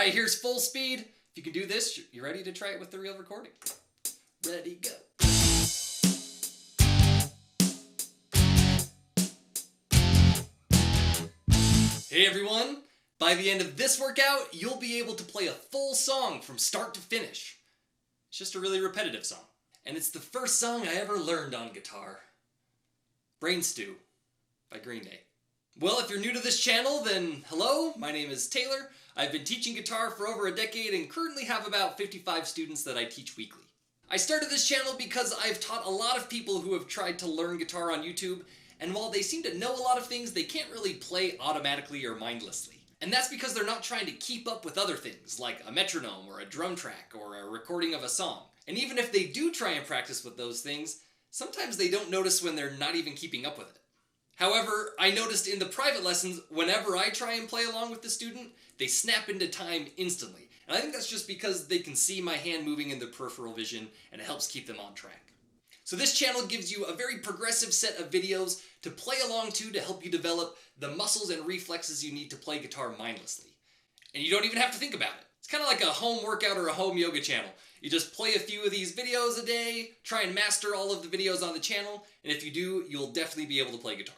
right, here's full speed. If you can do this, you ready to try it with the real recording? Ready, go. Hey everyone! By the end of this workout, you'll be able to play a full song from start to finish. It's just a really repetitive song. And it's the first song I ever learned on guitar. Brain Stew by Green Day. Well, if you're new to this channel, then hello, my name is Taylor. I've been teaching guitar for over a decade and currently have about 55 students that I teach weekly. I started this channel because I've taught a lot of people who have tried to learn guitar on YouTube, and while they seem to know a lot of things, they can't really play automatically or mindlessly. And that's because they're not trying to keep up with other things, like a metronome or a drum track or a recording of a song. And even if they do try and practice with those things, sometimes they don't notice when they're not even keeping up with it. However, I noticed in the private lessons, whenever I try and play along with the student, they snap into time instantly. And I think that's just because they can see my hand moving in their peripheral vision, and it helps keep them on track. So this channel gives you a very progressive set of videos to play along to help you develop the muscles and reflexes you need to play guitar mindlessly. And you don't even have to think about it. It's kind of like a home workout or a home yoga channel. You just play a few of these videos a day, try and master all of the videos on the channel, and if you do, you'll definitely be able to play guitar.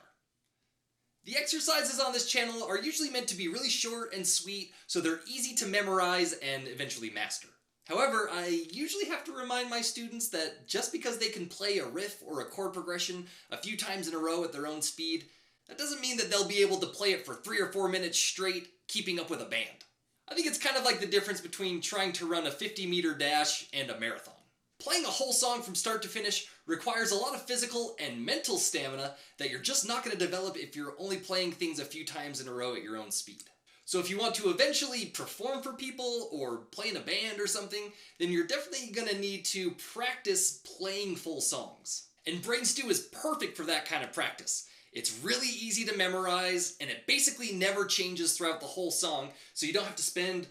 The exercises on this channel are usually meant to be really short and sweet, so they're easy to memorize and eventually master. However, I usually have to remind my students that just because they can play a riff or a chord progression a few times in a row at their own speed, that doesn't mean that they'll be able to play it for 3 or 4 minutes straight, keeping up with a band. I think it's kind of like the difference between trying to run a 50-meter dash and a marathon. Playing a whole song from start to finish requires a lot of physical and mental stamina that you're just not going to develop if you're only playing things a few times in a row at your own speed. So if you want to eventually perform for people or play in a band or something, then you're definitely going to need to practice playing full songs. And Brain Stew is perfect for that kind of practice. It's really easy to memorize, and it basically never changes throughout the whole song, so you don't have to spend,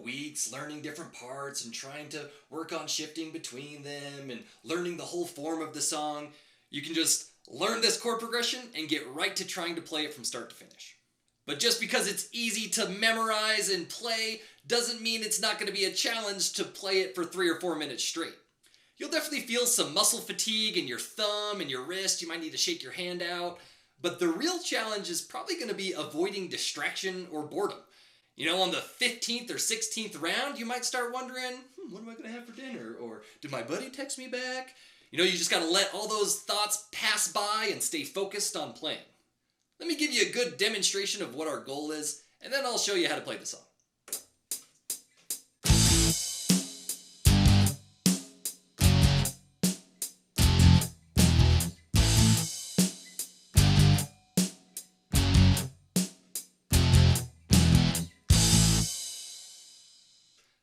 weeks learning different parts and trying to work on shifting between them and learning the whole form of the song. You can just learn this chord progression and get right to trying to play it from start to finish. But just because it's easy to memorize and play doesn't mean it's not going to be a challenge to play it for 3 or 4 minutes straight. You'll definitely feel some muscle fatigue in your thumb and your wrist. You might need to shake your hand out. But the real challenge is probably going to be avoiding distraction or boredom. On the 15th or 16th round, you might start wondering, what am I going to have for dinner? Or did my buddy text me back? You just got to let all those thoughts pass by and stay focused on playing. Let me give you a good demonstration of what our goal is, and then I'll show you how to play the song.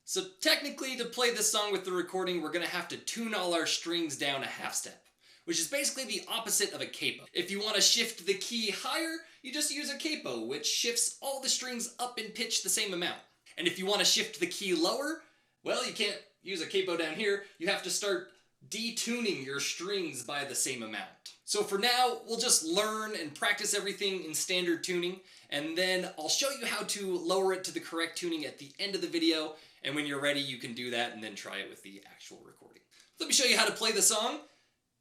So technically, to play this song with the recording, we're going to have to tune all our strings down a half step, which is basically the opposite of a capo. If you want to shift the key higher, you just use a capo, which shifts all the strings up in pitch the same amount. And if you want to shift the key lower, well, you can't use a capo down here. You have to start detuning your strings by the same amount. So for now, we'll just learn and practice everything in standard tuning, and then I'll show you how to lower it to the correct tuning at the end of the video. And when you're ready, you can do that and then try it with the actual recording. Let me show you how to play the song.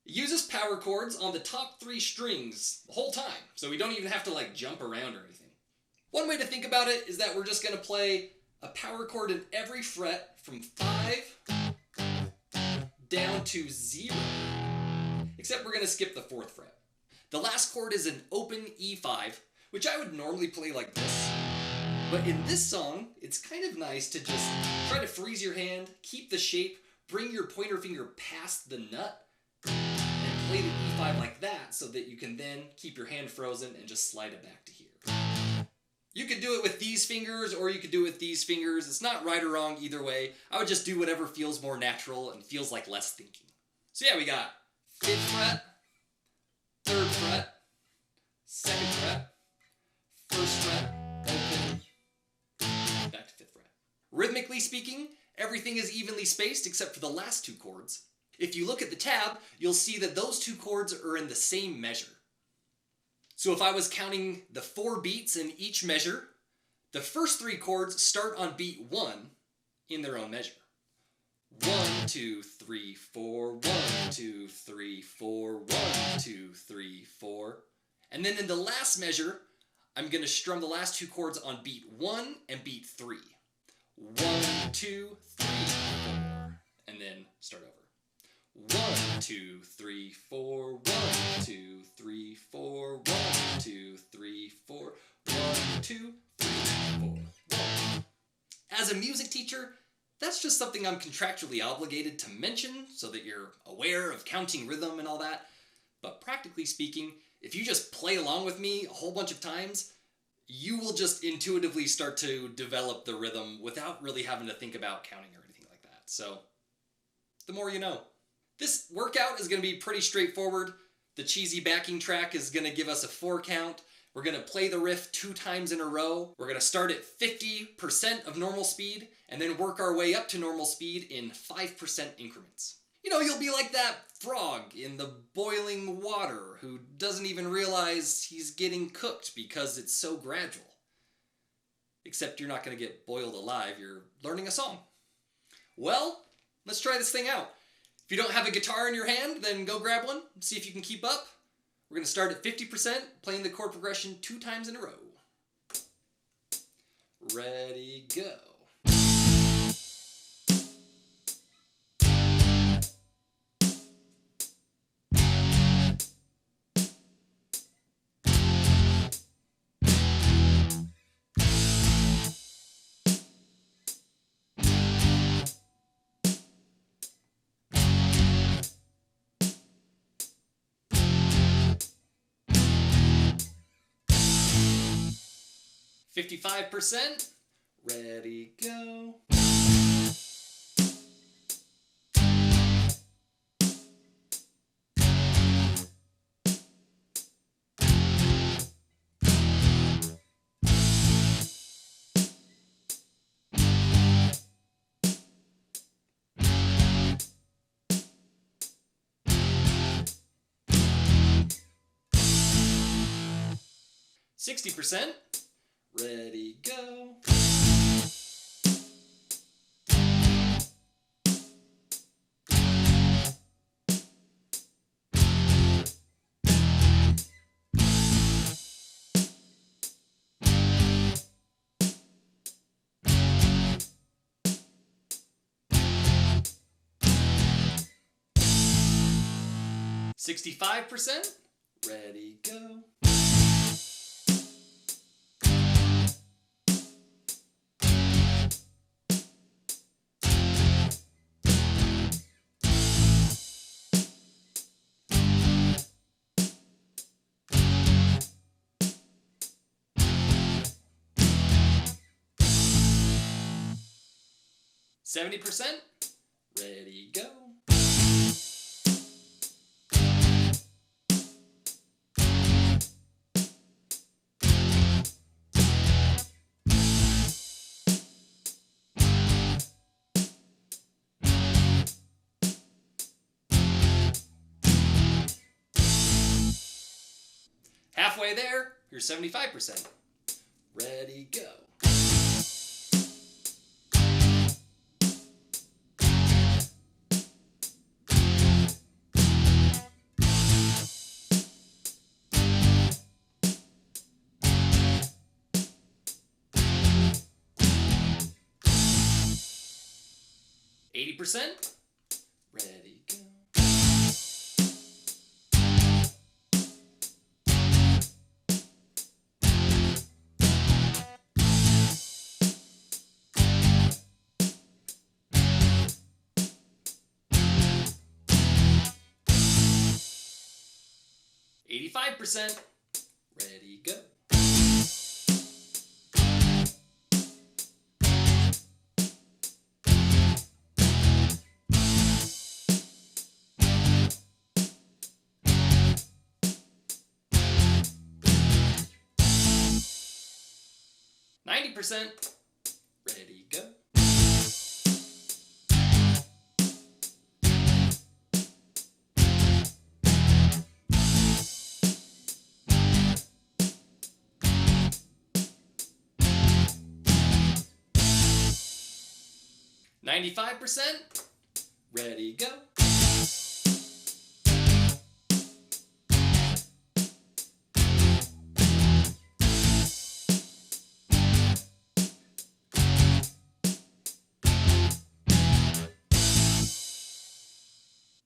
It uses power chords on the top 3 strings the whole time, so we don't even have to jump around or anything. One way to think about it is that we're just going to play a power chord in every fret from 5 down to 0, except we're going to skip the 4th fret. The last chord is an open E5, which I would normally play like this. But in this song, it's kind of nice to just try to freeze your hand, keep the shape, bring your pointer finger past the nut, and play the E5 like that so that you can then keep your hand frozen and just slide it back to here. You could do it with these fingers or you could do it with these fingers. It's not right or wrong either way. I would just do whatever feels more natural and feels like less thinking. So yeah, we got 5th fret, 3rd fret, 2nd fret, 1st fret, open, back to 5th fret. Rhythmically speaking, everything is evenly spaced except for the last 2 chords. If you look at the tab, you'll see that those 2 chords are in the same measure. So if I was counting the 4 beats in each measure, The first three chords start on beat 1 in their own measure. 1, 2, 3, 4, 1, 2, 3, 4, 1, 2, 3, 4. And then in the last measure, I'm going to strum the last two chords on beat 1 and beat 3. 1, 2, 3, 4. And then start over. 1, 2, 3, 4, 1, 2, 3, 4, 1, 2, 3, 4, 1, 2, 3, 4, 1. As a music teacher, that's just something I'm contractually obligated to mention so that you're aware of counting rhythm and all that. But practically speaking, if you just play along with me a whole bunch of times, you will just intuitively start to develop the rhythm without really having to think about counting or anything like that. So, the more you know. This workout is going to be pretty straightforward. The cheesy backing track is going to give us a 4 count. We're going to play the riff 2 times in a row. We're going to start at 50% of normal speed and then work our way up to normal speed in 5% increments. You know, you'll be like that frog in the boiling water who doesn't even realize he's getting cooked because it's so gradual. Except you're not going to get boiled alive, you're learning a song. Well, let's try this thing out. If you don't have a guitar in your hand, then go grab one, see if you can keep up. We're going to start at 50%, playing the chord progression 2 times in a row. Ready, go. 55%. Ready, go. 60%. Ready, go. 65%. Ready, go. 70%. Ready, go. 'Halfway there, you're 75%. Ready, go. 80%. Ready, go. 85%. Ready, go. 90%. Ready, go. 90%. 95%. Ready, go.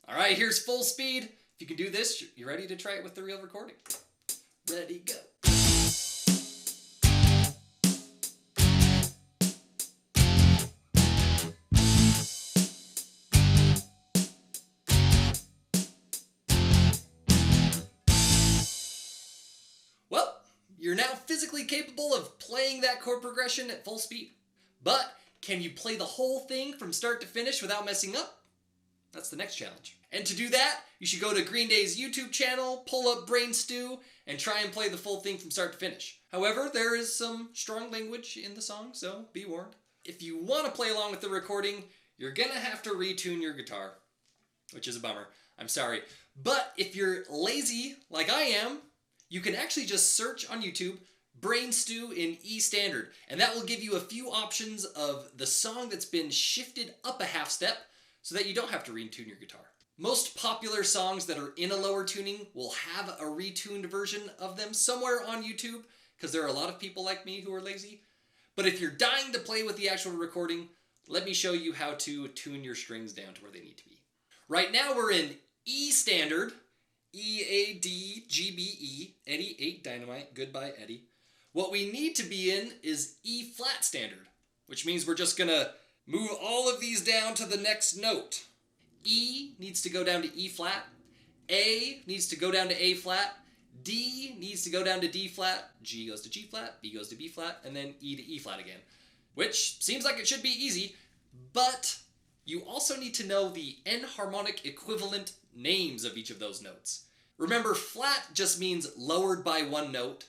All right, here's full speed. If you can do this, you ready to try it with the real recording? Ready, go. Well, you're now physically capable of playing that chord progression at full speed. But can you play the whole thing from start to finish without messing up? That's the next challenge. And to do that, you should go to Green Day's YouTube channel, pull up Brain Stew, and try and play the full thing from start to finish. However, there is some strong language in the song, so be warned. If you want to play along with the recording, you're gonna have to retune your guitar, which is a bummer. I'm sorry. But if you're lazy, like I am, you can actually just search on YouTube Brain Stew in E standard, and that will give you a few options of the song that's been shifted up a half step so that you don't have to retune your guitar. Most popular songs that are in a lower tuning will have a retuned version of them somewhere on YouTube, because there are a lot of people like me who are lazy. But if you're dying to play with the actual recording, let me show you how to tune your strings down to where they need to be. Right now we're in E standard, E-A-D-G-B-E, Eddie ate dynamite, goodbye Eddie. What we need to be in is E flat standard, which means we're just gonna move all of these down to the next note. E needs to go down to E flat, A needs to go down to A flat, D needs to go down to D flat, G goes to G flat, B goes to B flat, and then E to E flat again. Which seems like it should be easy, but you also need to know the enharmonic equivalent names of each of those notes. Remember, flat just means lowered by one note,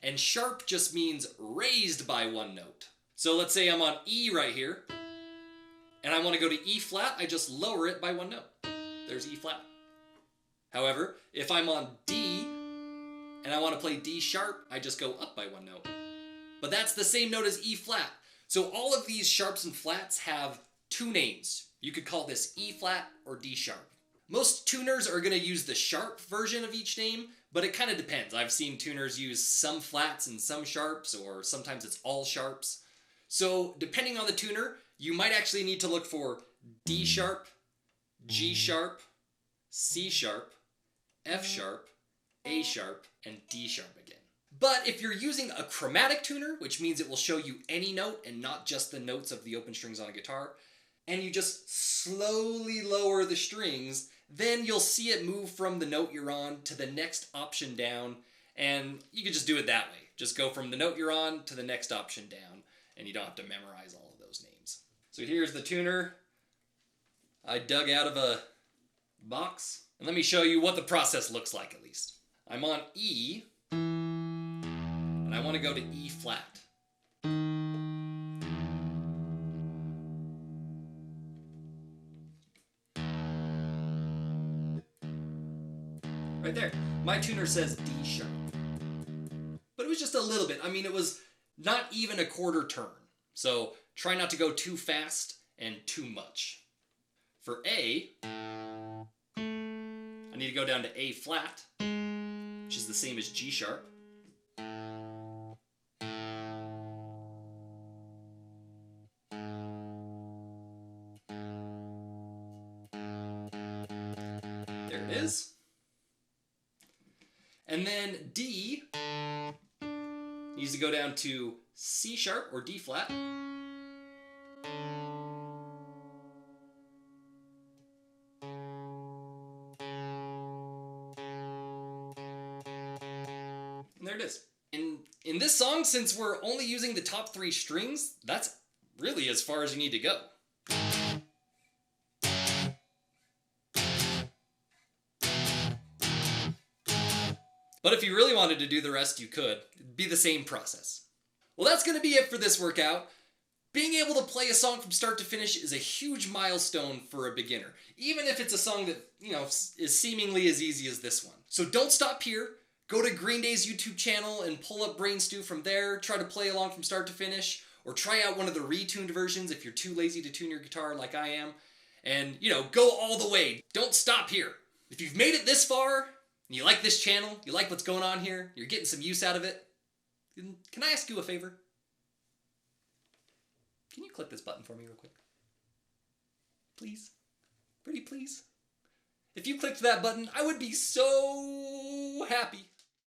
and sharp just means raised by one note. So let's say I'm on E right here, and I want to go to E flat, I just lower it by one note. There's E flat. However, if I'm on D, and I want to play D sharp, I just go up by one note. But that's the same note as E flat. So all of these sharps and flats have two names. You could call this E flat or D sharp. Most tuners are going to use the sharp version of each name, but it kind of depends. I've seen tuners use some flats and some sharps, or sometimes it's all sharps. So depending on the tuner, you might actually need to look for D sharp, G sharp, C sharp, F sharp, A sharp, and D sharp again. But if you're using a chromatic tuner, which means it will show you any note and not just the notes of the open strings on a guitar, and you just slowly lower the strings, then you'll see it move from the note you're on to the next option down, and you can just do it that way. Just go from the note you're on to the next option down, and you don't have to memorize all of those names. So here's the tuner I dug out of a box, and let me show you what the process looks like at least. I'm on E, and I want to go to E flat. Right there. My tuner says D sharp. But it was just a little bit. I mean, it was not even a quarter turn. So try not to go too fast and too much. For A, I need to go down to A flat, which is the same as G sharp. There it is. And then D needs to go down to C sharp or D flat. And there it is. In this song, since we're only using the top three strings, that's really as far as you need to go. But if you really wanted to do the rest, you could. It'd be the same process. Well, that's going to be it for this workout. Being able to play a song from start to finish is a huge milestone for a beginner, even if it's a song that, is seemingly as easy as this one. So don't stop here. Go to Green Day's YouTube channel and pull up Brain Stew from there. Try to play along from start to finish. or try out one of the retuned versions if you're too lazy to tune your guitar like I am. And, you know, go all the way. Don't stop here. If you've made it this far, and you like this channel, you like what's going on here, you're getting some use out of it, can I ask you a favor? Can you click this button for me real quick? Please? Pretty please? If you clicked that button, I would be so happy.